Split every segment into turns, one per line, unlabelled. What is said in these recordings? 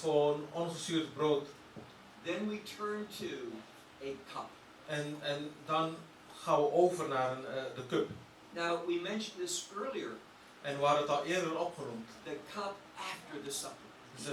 gewoon ongezuurd brood.
Then we turn to a cup.
En dan gaan we over naar de cup.
Now, we mentioned this earlier.
En we hadden het al eerder opgenoemd.
The cup after the supper.
Dus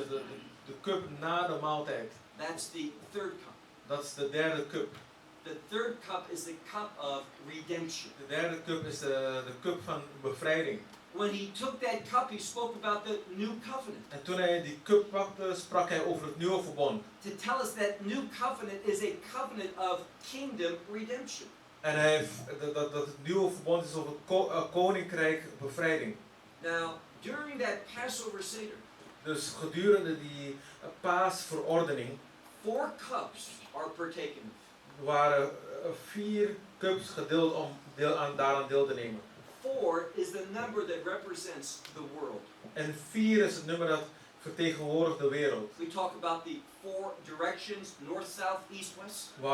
de cup na de maaltijd.
That's the third cup.
Dat is de derde cup.
The third cup is the cup of redemption.
De derde cup is de cup van bevrijding.
When he took that cup, he spoke about the new covenant.
En toen hij die cup pakte, sprak hij over het nieuwe verbond.
To tell us that new covenant is a covenant of kingdom redemption.
En dat het nieuwe verbond is over het koninkrijk bevrijding.
Now, during that Passover Seder,
Dus gedurende die paasverordening
4 cups are partaken.
waren 4 cups gedeeld om daaraan deel te nemen.
4 is the number that represents the world.
En 4 is het nummer dat vertegenwoordigt de wereld.
We talk about the 4 directions, north, south, east, west.
We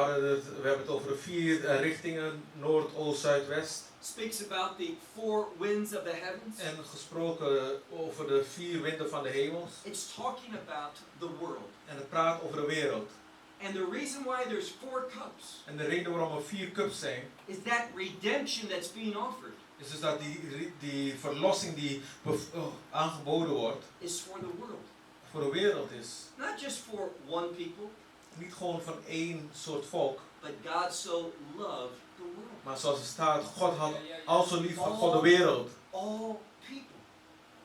hebben het over de 4 richtingen, noord, oost, zuid, west.
Speaks about the 4 winds of the heavens.
En gesproken over de 4 winden van de hemels.
It's talking about the world.
En het praat over de wereld.
And the reason why there's 4 cups
En de reden waarom er 4 cups zijn,
is that redemption that's being offered
is dus dat die verlossing die aangeboden wordt,
is for the world.
voor de wereld is.
Not just for one people,
Niet gewoon van één soort volk,
but God so loved the world.
maar zoals er staat, God had al zo lief van God de wereld.
All people.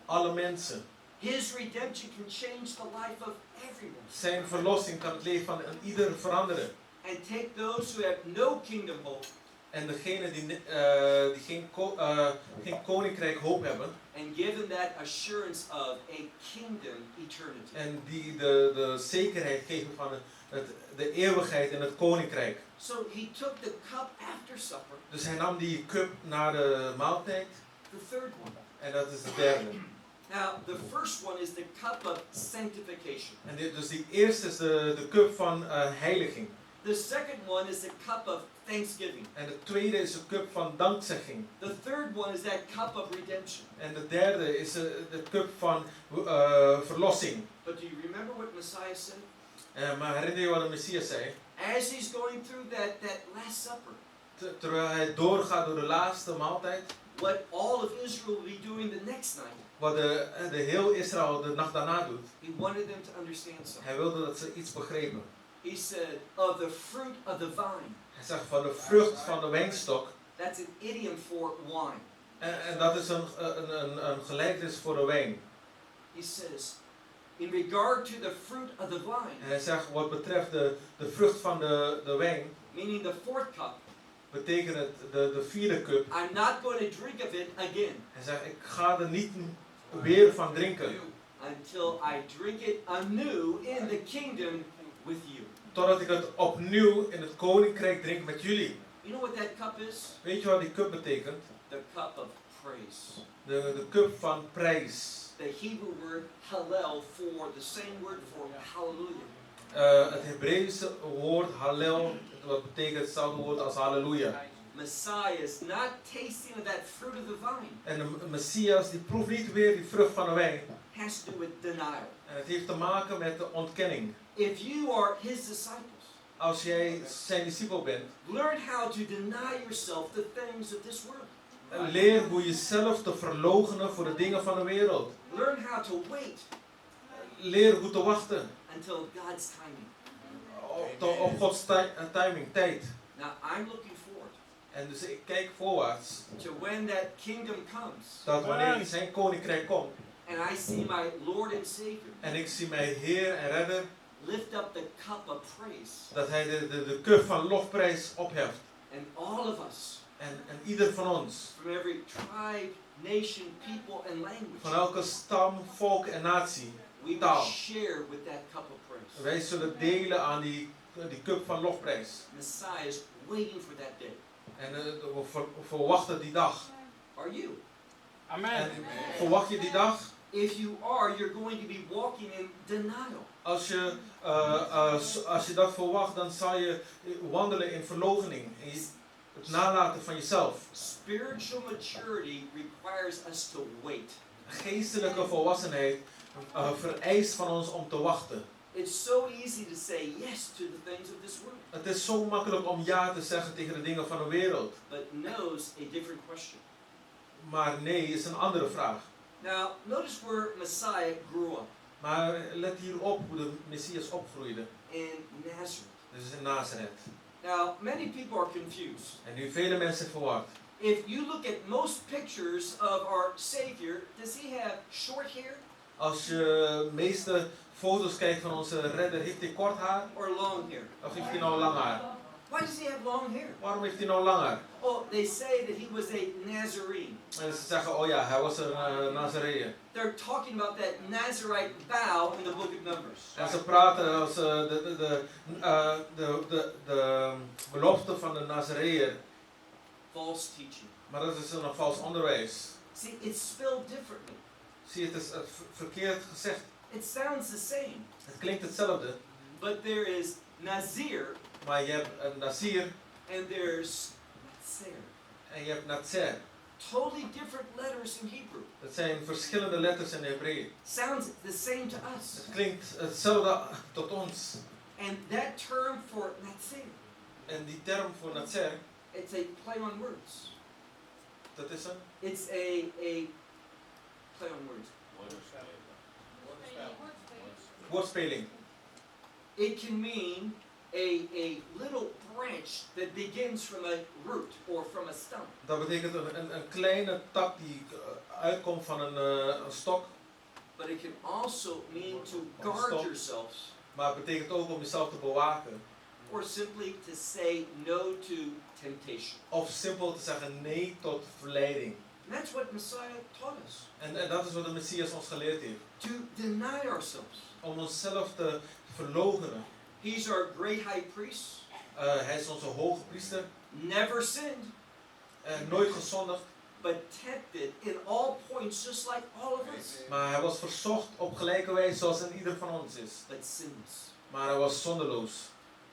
Alle mensen.
His redemption can change the life of everyone.
Zijn verlossing kan het leven van ieder veranderen.
And take those who have no kingdom hope.
En degenen die geen koninkrijk hoop hebben.
And give them that assurance of a kingdom eternity.
En die de zekerheid geven van de eeuwigheid in het koninkrijk.
So he took the cup after supper.
Dus hij nam die cup na de maaltijd.
The third one.
En dat is de derde.
Now, the first one is the cup of sanctification.
En dus die eerste is de cup van heiliging.
The second one is the cup of thanksgiving.
En de tweede is de cup van dankzegging.
The third one is that cup of redemption.
En de derde is de cup van verlossing.
But do you remember what Messiah said?
Maar herinner je wat de Messias zei?
As he's going through that last supper,
Terwijl hij doorgaat door de laatste maaltijd.
what all of Israel will be doing the next night.
Wat de heel Israël de nacht daarna doet.
He wanted them to understand something.
Hij wilde dat ze iets begrepen.
He said, of the fruit of the vine.
Hij zegt van de vrucht van de wijnstok.
That's an idiom for wine.
En dat is een gelijkenis voor de wijn.
He says, in regard to the fruit of the vine.
En hij zegt wat betreft de vrucht van de wijn.
Meaning the fourth cup.
Betekent het de vierde cup.
I'm not going to drink of it again.
Hij zegt ik ga er niet weer van drinken.
Until I drink it anew in the kingdom with you.
Totdat ik het opnieuw in het koninkrijk drink met jullie.
You know what that cup is?
Weet je wat die cup betekent?
The cup of praise.
De cup van prijs.
The Hebrew word hallel for the same word for hallelujah.
Het Hebreeuwse woord hallel, wat betekent hetzelfde woord als halleluja.
Messiah is not tasting of that fruit of the vine.
En de Messias die proeft niet weer die vrucht van de wijn.
Has to do with denial.
En het heeft te maken met de ontkenning.
If you are his disciples,
Als jij zijn discipel bent,
learn how to deny yourself the things of this world.
leer hoe je zelf te verloochenen voor de dingen van de wereld.
Learn how to wait
Leer hoe te wachten
until God's timing.
op Gods timing, tijd.
Now I'm looking forward
En dus ik kijk voorwaarts
to when that kingdom comes
dat wanneer zijn koninkrijk komt
and I see my Lord and Savior
en ik zie mijn Heer en Redder,
lift up the cup of praise,
dat hij de cup van lofprijs opheft.
and all of us
En ieder van ons,
from every tribe, nation, people and
van
language,
elke stam, volk en natie,
we will
taal,
share with that cup of praise.
wij zullen delen aan die cup van lofprijs.
Messiah is waiting for that day.
En we verwachten die dag.
Are you?
Amen.
En verwacht je die dag?
If you are, you're going to be walking in denial.
Als je dat verwacht, dan zal je wandelen in verloochening. En het nalaten van jezelf.
Spiritual maturity requires us to wait.
Geestelijke volwassenheid vereist van ons om te wachten.
It's so easy to say yes to the things of this world,
Het is zo makkelijk om ja te zeggen tegen de dingen van de wereld.
but no's a different question.
Maar nee is een andere vraag.
Now, notice where Messiah grew up,
Maar let hier op hoe de Messias opgroeide.
in Nazareth.
Dus in Nazareth.
Now, many people are confused.
En nu vele mensen verward.
If you look at most pictures of our Savior, does he have short hair
Als je de meeste foto's kijkt van onze redder, heeft hij kort haar?
or long hair?
Of heeft hij nou lang haar?
Why does he have long hair?
Waarom heeft hij nou lang haar?
Oh, they say that he was a Nazarene.
En ze zeggen, oh ja, hij was een Nazareër.
They're talking about that Nazarite vow in the book of Numbers.
En ze praten als de belofte van de Nazareër.
False teaching.
Maar dat is een vals onderwijs.
See, it's spelled differently.
Zie je, het is verkeerd gezegd.
It sounds the same,
Het klinkt hetzelfde.
but there is Nazir
Maar je hebt een Nazir
and there's Natser.
en je hebt Natser.
Totally different letters in Hebrew.
Dat zijn verschillende letters in de Hebreeën.
Sounds the same to us.
Het klinkt hetzelfde tot ons.
And that term for Natser,
En die term voor Natser,
it's a play on words.
dat is een
It's a play on words.
woordspeling.
It can mean a little branch that begins from a root or from a stump.
Dat betekent een kleine tak die uitkomt van een stok.
But it can also mean to
Van een
guard
stok.
yourselves,
Maar het betekent ook om jezelf te bewaken.
or simply to say no to temptation.
Of simpel te zeggen nee tot verleiding.
And that's what Messiah taught us.
En dat is wat de Messias ons geleerd heeft.
To deny ourselves.
Om onszelf te verloochenen.
He's our great high priest,
Hij is onze hoge priester.
never sinned,
Nooit gezondigd.
but tempted in all points just like all of us,
Maar hij was verzocht op gelijke wijze zoals in ieder van ons is.
but sinless.
Maar hij was zonderloos.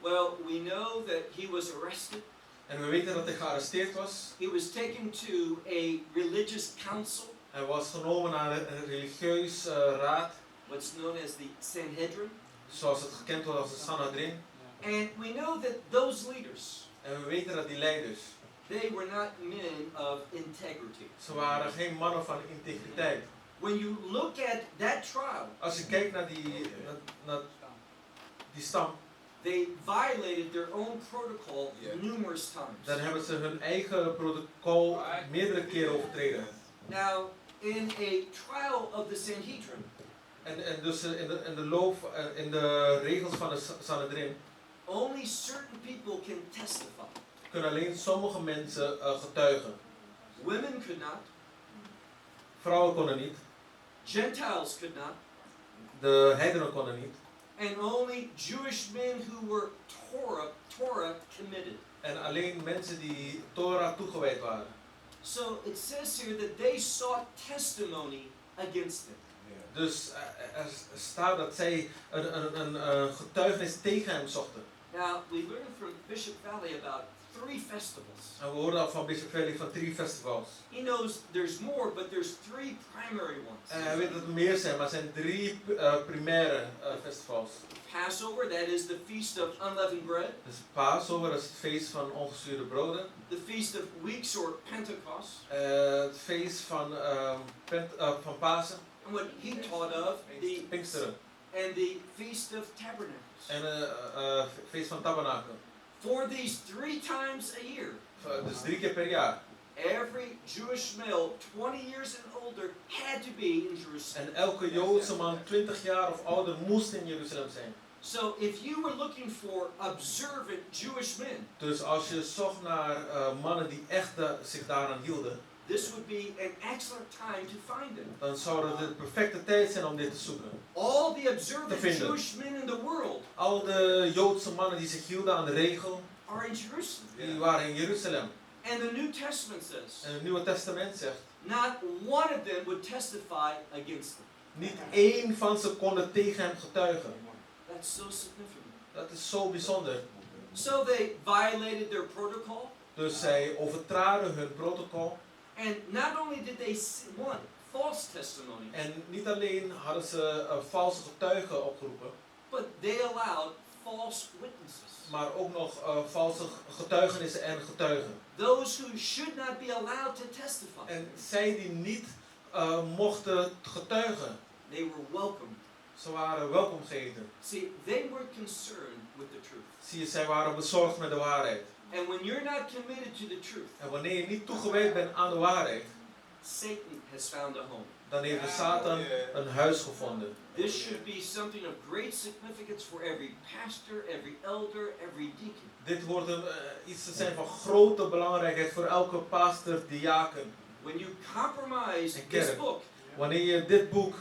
Well, we know that he was arrested.
En we weten dat hij gearresteerd was.
He was taken to a religious council,
Hij was genomen naar een religieus raad.
what's known as the Sanhedrin.
Zoals het gekend wordt als de Sanhedrin.
And we know that those leaders,
En we weten dat die leiders,
they were not men of integrity.
ze waren geen mannen van integriteit.
When you look at that trial,
Als je kijkt naar die stam,
they violated their own protocol numerous times.
dan hebben ze hun eigen protocol meerdere keren overtreden.
Now, in a trial of the Sanhedrin,
En dus in de regels van de Sanhedrin
only certain people can testify.
kunnen alleen sommige mensen getuigen.
Women could not,
Vrouwen konden niet,
Gentiles could not,
de heidenen konden niet.
and only Jewish men who were Torah committed.
En alleen mensen die Torah toegewijd waren.
So it says here that they sought testimony against him.
Dus er staat dat zij een getuigenis tegen hem zochten.
Now, we learned from Bishop Valley about 3 festivals.
En we hoorden al van Bishop Valley van 3 festivals.
He knows there's more, but there's 3 primary ones.
En hij weet dat er meer zijn, maar er zijn 3 primaire festivals.
Passover, that is the Feast of Unleavened Bread.
Dus Passover is het feest van ongezuurde broden.
The Feast of Weeks or Pentecost.
Het feest van Pasen.
And what he taught of, the
Pinksteren.
and the Feast of Tabernacles.
En het feest van Tabernakel.
For these 3 times a year,
Dus 3 keer per jaar.
every Jewish male 20 years and older had to be in Jerusalem.
En elke Joodse man 20 jaar of ouder moest in Jeruzalem zijn.
So if you were looking for observant Jewish men,
Dus als je zocht naar mannen die echt zich daaraan hielden,
this would be an excellent time to find them.
dan zou het de perfecte tijd zijn om dit te zoeken.
All the observant
Te vinden.
Jewish men in the world
Al de Joodse mannen die zich hielden aan de regel,
are in Jerusalem.
die waren in Jeruzalem.
And the New Testament says,
En het Nieuwe Testament zegt,
not one of them would testify against them.
niet één van ze konden tegen hem getuigen.
That's so significant.
Dat is zo bijzonder.
So they violated their protocol.
Dus zij overtraden hun protocol.
And not only did they false testimonies,
En niet alleen hadden ze valse getuigen opgeroepen,
but they allowed false witnesses.
maar ook nog valse getuigenissen en getuigen.
Those who should not be allowed to testify.
En zij die niet mochten getuigen,
They were welcomed.
ze waren welkom geheten.
See, they were concerned with the truth.
Zie je, zij waren bezorgd met de waarheid.
And when you're not committed to the truth,
En wanneer je niet toegewijd bent aan de waarheid,
Satan has found a home.
dan heeft de Satan een huis gevonden.
This should be something of great significance for every pastor, every elder, every deacon.
Dit hoort iets te zijn van grote belangrijkheid voor elke pastor, diaken.
When you compromise
En
this
kerk.
book,
Wanneer je dit boek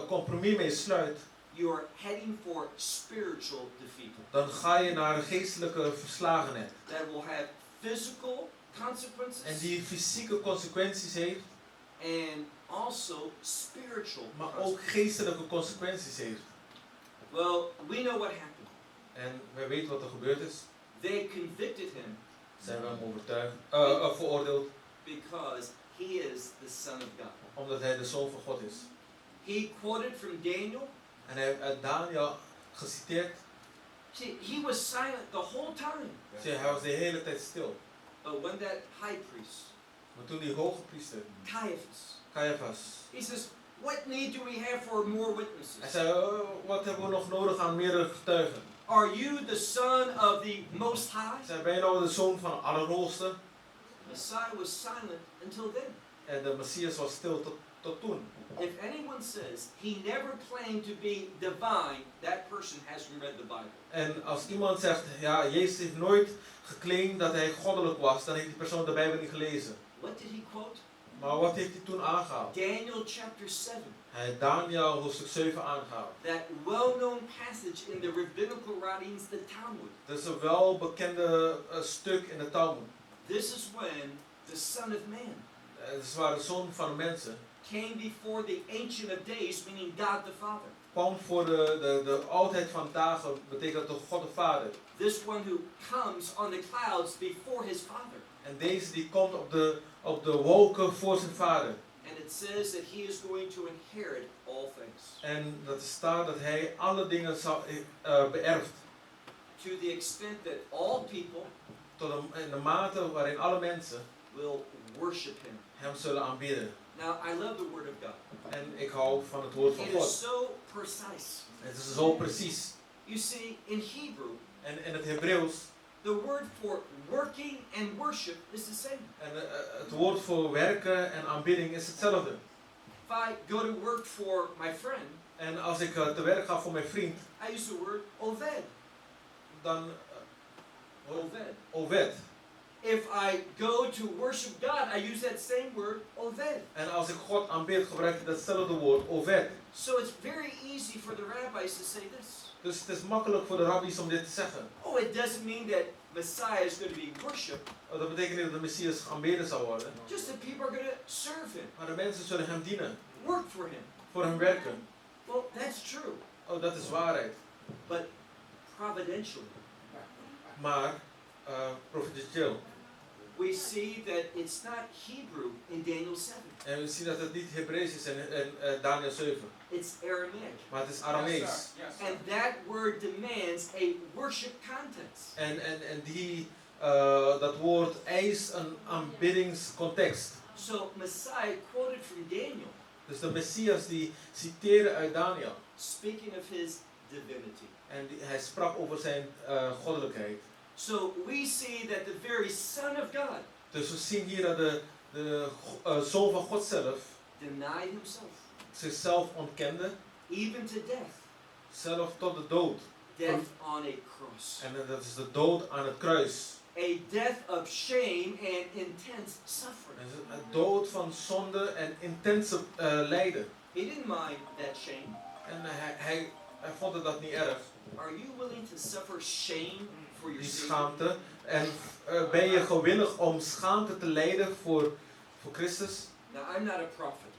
compromis mee sluit,
you are heading for spiritual defeat.
dan ga je naar een geestelijke verslagenheid.
That will have physical consequences
En die fysieke consequenties heeft,
and also spiritual
maar ook
consequences.
geestelijke consequenties heeft.
Well, we know what happened.
En wij weten wat er gebeurd is.
They convicted him
Zijn we hem veroordeeld,
because he is the Son of God.
omdat hij de Zoon van God is.
He quoted from Daniel.
En hij heeft uit Daniel geciteerd.
See, he was silent the whole time.
Zie je, hij was de hele tijd stil.
But when that high priest,
Maar toen die hoge priester, Caiaphas,
he says, what need do we have for more
hij
witnesses?
zei, wat hebben we nog nodig aan meerdere getuigen?
Are you the Son of the Most
Hij
High?
zei, ben je nou de Zoon van de Allerhoogste?
Messiah was silent until then.
En de Messias was stil tot toen.
If anyone says he never claimed to be divine, that person hasn't read the Bible.
En als iemand zegt, ja, Jezus heeft nooit geclaimd dat hij goddelijk was, dan heeft die persoon de Bijbel niet gelezen.
What did he quote?
Maar wat heeft hij toen aangehaald?
Daniel chapter 7.
Hij heeft Daniel hoofdstuk 7 aangehaald.
That well-known passage in the rabbinical writings, the Talmud.
Dat is een welbekende stuk in de Talmud.
This is when the Son of Man
Het is waar de Zoon van de mensen
came before the Ancient of Days, meaning God the Father.
kwam voor de oudheid van dagen, betekent toch God de Vader.
This one who comes on the clouds before his Father.
En deze die komt op de wolken voor zijn Vader.
And it says that he is going to inherit all things.
En dat staat dat hij alle dingen zal beërft.
To the extent that all people
In de mate waarin alle mensen
will worship him.
hem zullen aanbidden.
Now, I love the Word of God.
En ik hou van het woord van
It is
God.
so precise.
Het is zo precies.
You see, in Hebrew,
En in het Hebreeuws,
the word for working and worship is the same.
en het woord voor werken en aanbidding is hetzelfde.
If I go to work for my friend,
En als ik te werk ga voor mijn vriend,
I use the word oved.
dan
Oved.
oved.
If I go to worship God, I use that same word, oved.
En als ik God aanbid, gebruik ik datzelfde woord, oved.
So it's very easy for the rabbis to say this.
Dus het is makkelijk voor de rabbies om dit te zeggen.
Oh, it doesn't mean that Messiah is going to be worshipped.
Dat betekent niet dat de Messias aanbeden zal worden.
Just that people are going to serve him,
Maar de mensen zullen hem dienen.
work for him.
Voor hem werken.
Well, that's true.
Oh, dat is waarheid.
But providentially,
Maar, providentieel.
we see that it's not Hebrew in Daniel 7.
En we zien dat het niet Hebreeuws is in Daniel 7.
It's Aramaic.
Maar het is Aramees.
And that word demands a worship context.
En dat woord eist een aanbiddingscontext.
So Messiah quoted from Daniel,
Dus de Messias die citeerde uit Daniel.
speaking of his divinity.
En hij sprak over zijn goddelijkheid.
So we see that the very Son of God
Dus we zien hier dat de Zoon van God zelf
denied himself,
zichzelf ontkende.
even to death.
Zelf tot de dood.
Death on a cross.
En dat is de dood aan het kruis.
A death of shame and intense suffering.
En een dood van zonde en intense lijden.
He didn't mind that shame.
En hij vond dat niet erg.
Are you willing to suffer shame for your
Die
Savior?
schaamte. En ben je gewillig om schaamte te lijden voor Christus?
Now, I'm not a prophet,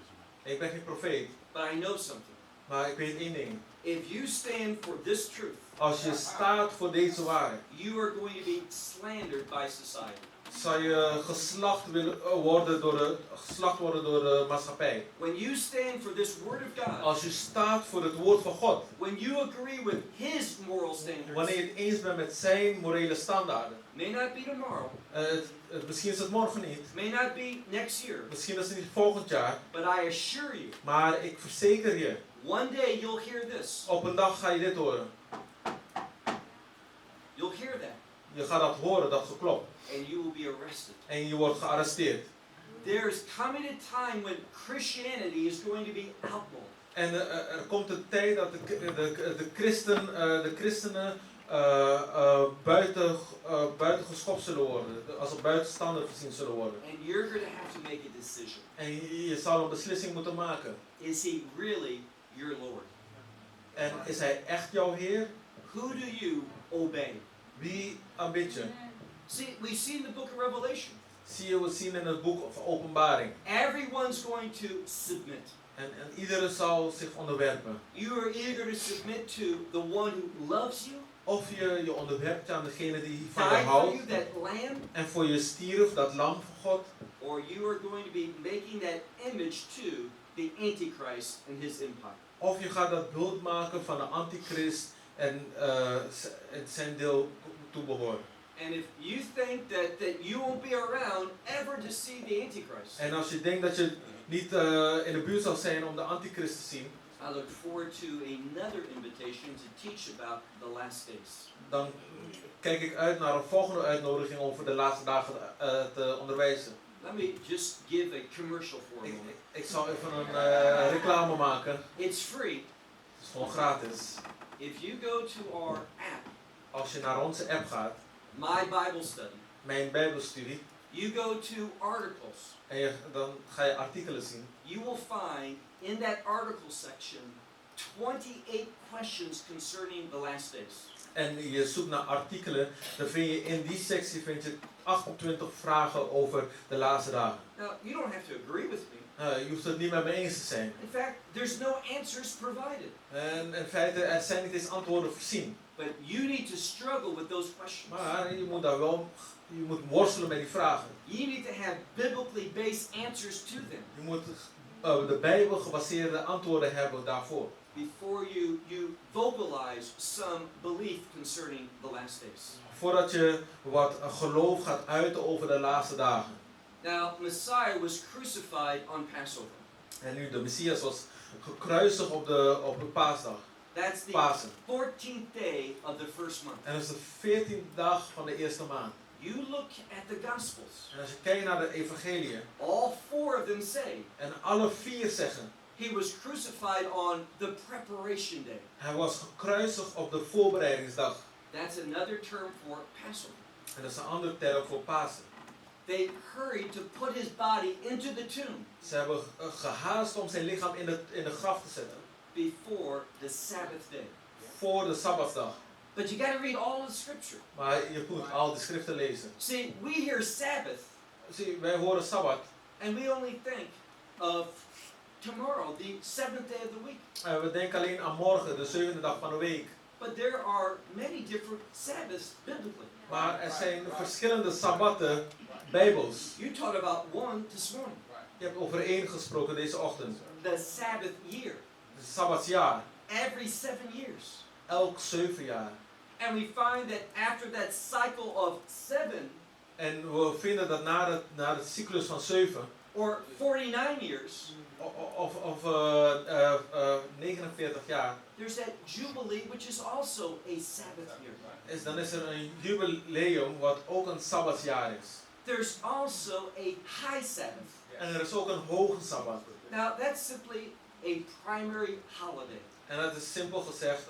Ik ben geen profeet.
but I know something.
Maar ik weet één ding.
If you stand for this truth,
Als je staat voor deze waarheid,
you are going to be slandered by society.
Zou je geslacht worden door de maatschappij?
When you stand for this word of God,
Als je staat voor het woord van God.
when you agree with His moral standards,
Wanneer je het eens bent met zijn morele standaarden.
may not be tomorrow,
Misschien is het morgen niet.
may not be next year,
Misschien is het niet volgend jaar.
but I assure you,
Maar ik verzeker je.
one day you'll hear this.
Op een dag ga je dit horen.
You'll hear that,
Je gaat dat horen, dat geklopt.
and you will be arrested.
En je wordt gearresteerd.
There's coming a time when Christianity is going to be outlawed.
En er komt een tijd dat de christenen buiten geschopt zullen worden. Als er buitenstander gezien zullen worden.
And you're going to have to make a decision.
En je zal een beslissing moeten maken.
Is He really your Lord?
En is hij echt jouw Heer?
Who do you obey?
Wie aanbid je?
See, we see in the book of Revelation,
Zie je wat zien in het boek van Openbaring.
everyone's going to submit.
En iedereen zal zich onderwerpen.
You are either to submit to the one who loves you,
Of je onderwerpt aan degene die van je
died for
houdt.
you, that lamb,
En voor je stierf, dat lam van God.
or you are going to be making that image to the Antichrist and his empire.
Of je gaat dat beeld maken van de antichrist en zijn deel toebehoren.
And if you think that you won't be around ever to see the Antichrist,
En als je denkt dat je niet in de buurt zal zijn om de antichrist te zien,
I look forward to another invitation to teach about the last days.
dan kijk ik uit naar een volgende uitnodiging om voor de laatste dagen te onderwijzen.
Let me just give a commercial for a moment.
Ik zal even een reclame maken.
It's free.
Het is gewoon gratis.
If you go to our app,
Als je naar onze app gaat,
My Bible Study,
mijn bijbelstudie,
you go to articles,
en dan ga je artikelen zien.
you will find in that article section 28 questions concerning the last days.
En je zoekt naar artikelen, dan vind je in die sectie 28 vragen over de laatste dagen.
Now, you don't have to agree with me.
Je hoeft het niet met me eens te zijn.
In fact, there's no answers provided.
En in feite, er zijn niet eens antwoorden voorzien.
But you need to struggle with those questions.
Maar je moet daar wel, je moet worstelen met die vragen.
You need to have biblically based answers to them
Je moet de Bijbel gebaseerde antwoorden hebben daarvoor.
before you vocalize some belief concerning the last days.
Voordat je wat geloof gaat uiten over de laatste dagen.
Now, Messiah was crucified on Passover.
En nu de Messias was gekruisigd op de paasdag.
That's the
Pasen.
14th day of the first month.
En dat is de 14e dag van de eerste maand.
You look at the Gospels.
En als je kijkt naar de evangeliën,
All four of them say
en alle 4 zeggen,
he was crucified on the preparation day.
hij was gekruisigd op de voorbereidingsdag.
That's another term for Passover.
En dat is een andere term voor Pasen.
They hurried to put his body into the tomb
Ze hebben gehaast om zijn lichaam in de graf te zetten.
before the Sabbath day.
Voor de Sabbatsdag.
But you got to read all of the scripture.
Maar je moet al de schriften lezen.
See, we hear Sabbath
Zie, wij horen Sabbat.
and we only think of tomorrow, the seventh day of the week.
En we denken alleen aan morgen, de 7e dag van de week.
But there are many different Sabbaths biblically.
Maar er zijn verschillende Sabbatten bijbels.
You taught about one this morning.
Je hebt over 1 gesproken deze ochtend.
The Sabbath year.
Het Sabbatsjaar.
Every 7 years.
Elk 7 jaar.
And we find that after that cycle of 7,
En we vinden dat na de cyclus van 7,
or 49 years,
of 49 jaar,
there's that Jubilee, which is also a Sabbath year.
dan is er een jubileum wat ook een Sabbatsjaar is.
There's also a high Sabbath.
En er is ook een hoge Sabbat.
Now, that's simply a primary holiday.
En dat is simpel gezegd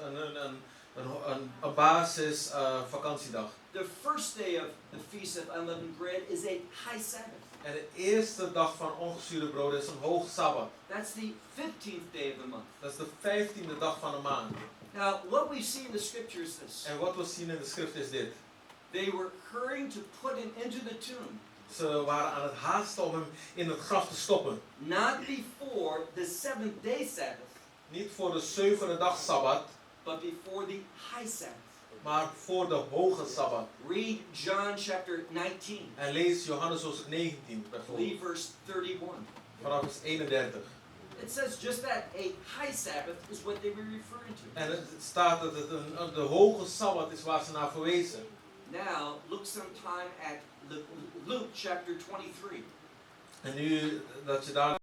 een basis vakantiedag.
The first day of the Feast of Unleavened Bread is a high Sabbath.
En de eerste dag van ongezuurde brood is een hoge Sabbat.
That's the 15th day of the month.
Dat is de 15e dag van de maand.
Now, what we see in the scripture is this.
En wat we zien in de schrift is dit.
They were hurrying to put him into the tomb.
Ze waren aan het haasten om hem in het graf te stoppen.
Not before the seventh day Sabbath,
Niet voor de 7e dag Sabbat,
but before the high Sabbath.
maar voor de hoge Sabbat.
Read John chapter 19.
En lees Johannes hoofdstuk 19 bijvoorbeeld,
Leave verse 31.
vanaf vers 31.
It says just that a high Sabbath is what they were referring to.
En het staat dat het de hoge Sabbat is waar ze naar verwezen.
Now, look sometime at Luke chapter 23.
En nu dat je daar